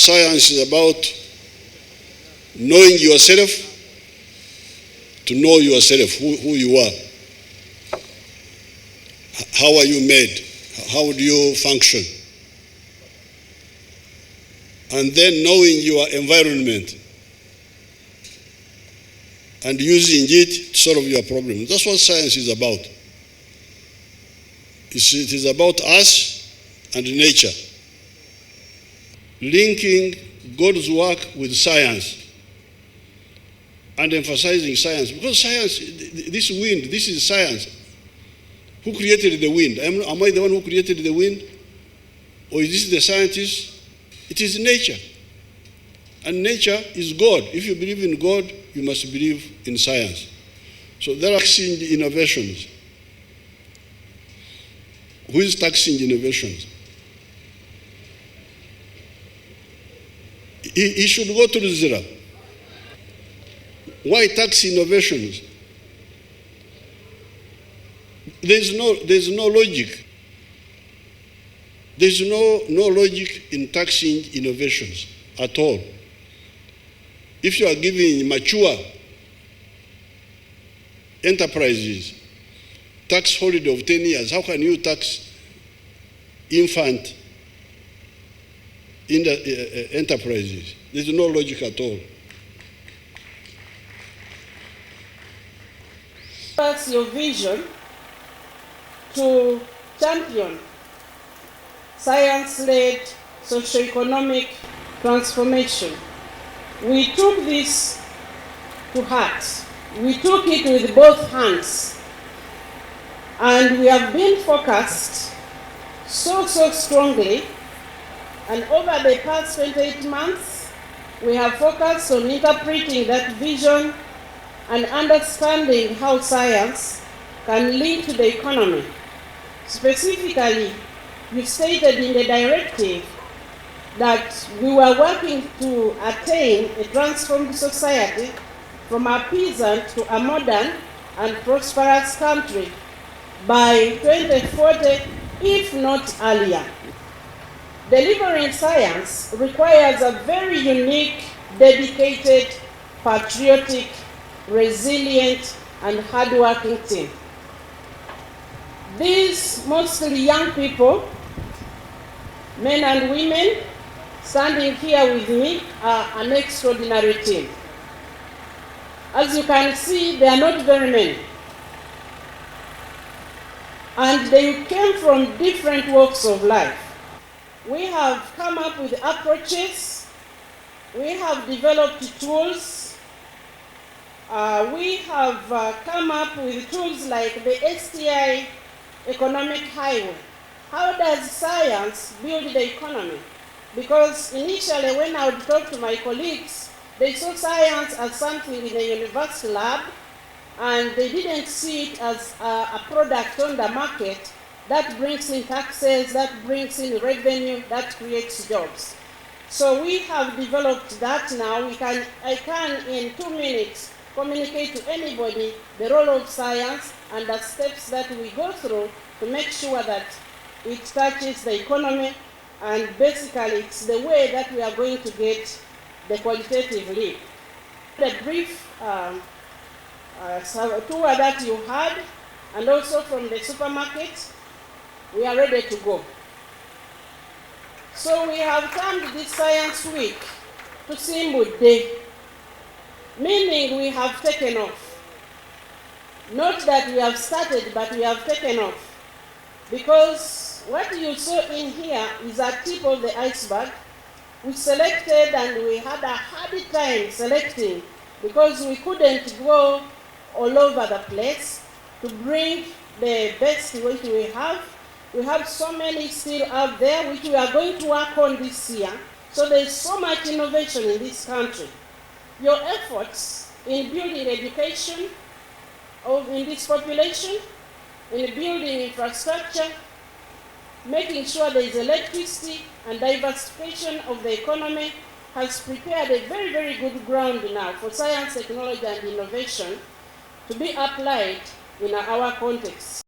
science is about knowing yourself, to know yourself, who you are. How are you made? How do you function? And then knowing your environment and using it to solve your problems. That's what science is about. It is about us and nature. Linking God's work with science and emphasizing science. Because science, this wind, this is science. Who created the wind? Am I the one who created the wind? Or is this the scientist? It is nature. And nature is God. If you believe in God, you must believe in science. So there are taxing innovations. Who is taxing innovations? He should go to zero. Why tax innovations? There's no logic. There's no logic in taxing innovations at all. If you are giving mature enterprises tax holiday of 10 years, how can you tax infant in the enterprises? There's no logic at all. What's your vision to champion science-led socio-economic transformation? We took this to heart. We took it with both hands. And we have been focused so strongly. And over the past 28 months, we have focused on interpreting that vision and understanding how science can link to the economy. Specifically, you stated in the directive that we were working to attain a transformed society from a peasant to a modern and prosperous country by 2040, if not earlier. Delivering science requires a very unique, dedicated, patriotic, resilient, and hardworking team. These mostly young people, men and women, standing here with me are an extraordinary team. As you can see, they are not very many. And they came from different walks of life. We have come up with approaches. We have developed tools. We have come up with tools like the STI economic highway. How does science build the economy? Because initially when I would talk to my colleagues, they saw science as something in a university lab, and they didn't see it as a product on the market that brings in taxes, that brings in revenue, that creates jobs. So we have developed that now. I can in 2 minutes communicate to anybody the role of science and the steps that we go through to make sure that it touches the economy, and basically it's the way that we are going to get the qualitative leap. The brief tour that you had, and also from the supermarket, we are ready to go. So we have termed this Science Week to Simbu Day, meaning we have taken off. Not that we have started, but we have taken off. Because what you saw in here is a tip of the iceberg. We selected, and we had a hard time selecting because we couldn't go all over the place to bring the best which we have. We have so many still out there which we are going to work on this year. So there's so much innovation in this country. Your efforts in building education in this population, in building infrastructure, making sure there is electricity and diversification of the economy has prepared a very good ground now for science, technology, and innovation to be applied in our context.